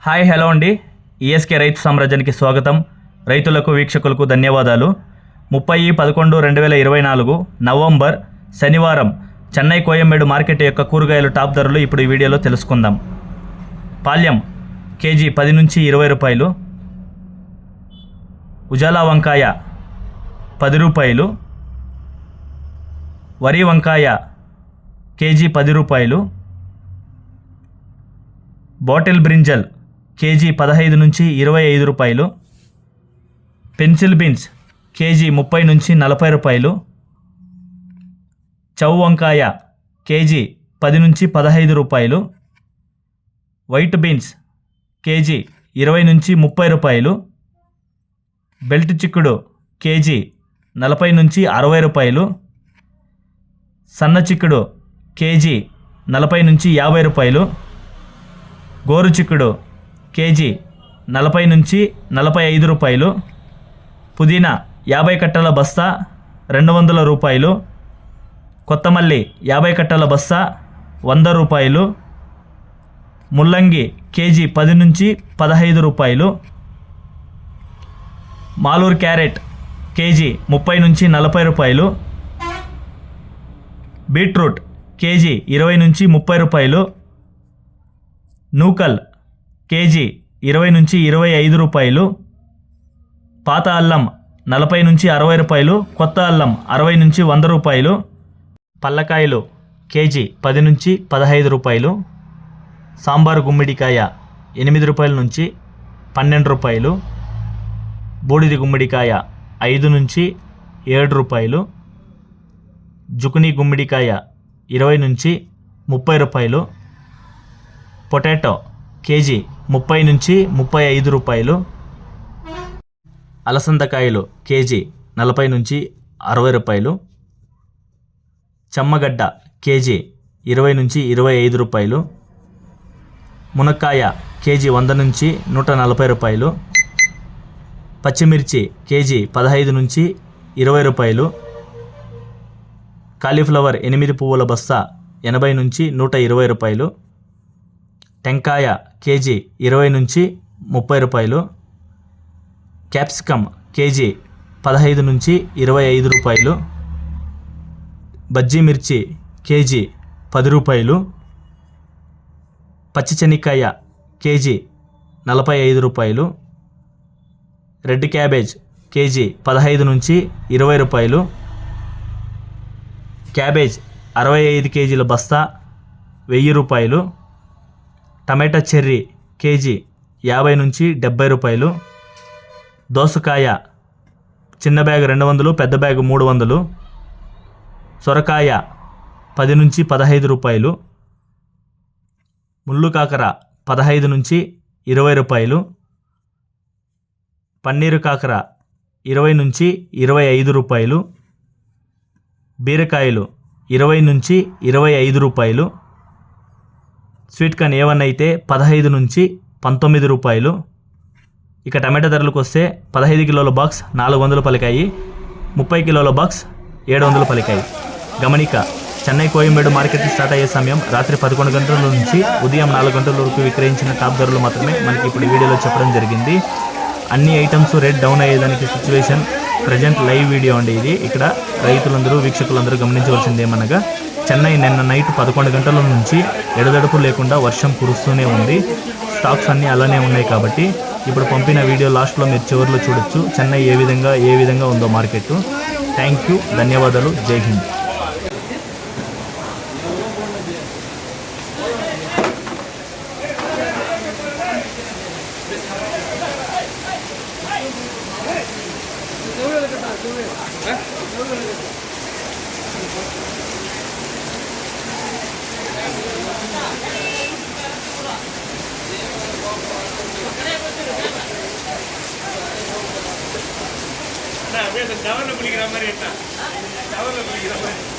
Hi hello అండి. ESK రైతు సామ్రాజ్యానికి స్వాగతం. రైతులకు వీక్షకులకు ధన్యవాదాలు. 30/11/2024 నవంబర్ శనివారం చెన్నై కోయంబేడు మార్కెట్ యొక్క కూరగాయలు టాప్ ధరలు ఇప్పుడు ఈ వీడియోలో తెలుసుకుందాం. పాల్యం కేజీ 10 నుంచి 20 రూపాయలు, ఉజాలా వంకాయ 10 రూపాయలు, వరి వంకాయ కేజీ 10 రూపాయలు, బాటిల్ బ్రింజల్ కేజీ 15 నుంచి 25 రూపాయలు, పెన్సిల్ బీన్స్ కేజీ 30 నుంచి 40 రూపాయలు, చౌ వంకాయ కేజీ 10 నుంచి 15 రూపాయలు, వైట్ బీన్స్ కేజీ 20 నుంచి 30 రూపాయలు, బెల్ట్ చిక్కుడు కేజీ 40 నుంచి 60 రూపాయలు, సన్న చిక్కుడు కేజీ 40 నుంచి 50 రూపాయలు, గోరు చిక్కుడు కేజీ 40 నుంచి 45 రూపాయలు, పుదీనా 50 కట్టల బస్తా 200 రూపాయలు, కొత్తమల్లి 50 కట్టల బస్తా 100 రూపాయలు, ముల్లంగి కేజీ 10 నుంచి 15 రూపాయలు, మాలూరు క్యారెట్ కేజీ 30 నుంచి 40 రూపాయలు, బీట్రూట్ కేజీ 20 నుంచి 30 రూపాయలు, నూకల్ కేజీ 20 నుంచి 25 రూపాయలు, పాత అల్లం 40 నుంచి 60 రూపాయలు, కొత్త అల్లం 60 నుంచి 100 రూపాయలు, పల్లకాయలు కేజీ 10 నుంచి 15 రూపాయలు, సాంబార్ గుమ్మిడికాయ 8 రూపాయల నుంచి 12 రూపాయలు, బూడిది గుమ్మిడికాయ 5 నుంచి 7 రూపాయలు, జుకునీ గుమ్మిడికాయ 20 నుంచి 30 రూపాయలు, పొటాటో కేజీ 30 నుంచి 35 రూపాయలు, అలసందకాయలు కేజీ 40 నుంచి 60 రూపాయలు, చెమ్మగడ్డ కేజీ 20 నుంచి 25 రూపాయలు, మునక్కాయ కేజీ 100 నుంచి 140 రూపాయలు, పచ్చిమిర్చి కేజీ 15 నుంచి 20 రూపాయలు, కాలీఫ్లవర్ 8 పువ్వుల బస్తా 80 నుంచి 120 రూపాయలు, టెంకాయ కేజీ 20 నుంచి 30 రూపాయలు, క్యాప్సికమ్ కేజీ 15 నుంచి 25 రూపాయలు, బజ్జీ మిర్చి కేజీ 10 రూపాయలు, పచ్చిశనక్కాయ కేజీ 45 రూపాయలు, రెడ్ క్యాబేజ్ కేజీ 15 నుంచి 20 రూపాయలు, క్యాబేజ్ 65 కేజీల బస్తా 1000 రూపాయలు, టమాటా చెర్రీ కేజీ 50 నుంచి 70 రూపాయలు, దోసకాయ చిన్న బ్యాగ్ 200, పెద్ద బ్యాగ్ 300, సొరకాయ 10 నుంచి 15 రూపాయలు, ముళ్ళు కాకర 15 నుంచి 20 రూపాయలు, పన్నీరు కాకర 20 నుంచి 25 రూపాయలు, బీరకాయలు 20 నుంచి 25 రూపాయలు, స్వీట్ కార్న్ A1 అయితే 15 నుంచి 19 రూపాయలు. ఇక టమాటా ధరలకు వస్తే 15 కిలోల బాక్స్ 400 పలికాయి, 30 కిలోల బాక్స్ 700 పలికాయి. గమనిక, చెన్నై కోయంబేడు మార్కెట్ స్టార్ట్ అయ్యే సమయం రాత్రి 11 గంటల నుంచి ఉదయం 4 గంటల వరకు విక్రయించిన టాప్ ధరలు మాత్రమే మనకి ఇప్పుడు ఈ వీడియోలో చెప్పడం జరిగింది. అన్ని ఐటమ్స్ రేట్ డౌన్ అయ్యేదానికి సిచ్యువేషన్ ప్రజెంట్ లైవ్ వీడియో అండి ఇది. ఇక్కడ రైతులందరూ వీక్షకులందరూ గమనించవలసింది ఏమనగా, చెన్నై నిన్న నైట్ 11 గంటల నుంచి ఎడదడుపు లేకుండా వర్షం కురుస్తూనే ఉంది. స్టాక్స్ అన్నీ అలానే ఉన్నాయి కాబట్టి ఇప్పుడు పంపిన వీడియో లాస్ట్లో మీరు చివరిలో చూడొచ్చు చెన్నై ఏ విధంగా ఉందో మార్కెట్. థ్యాంక్ యూ, ధన్యవాదాలు, జై హింద్. டவர்ல பிடிக்கிற மாதிரி என்ன டவர்ல பிடிக்கிற மாதிரி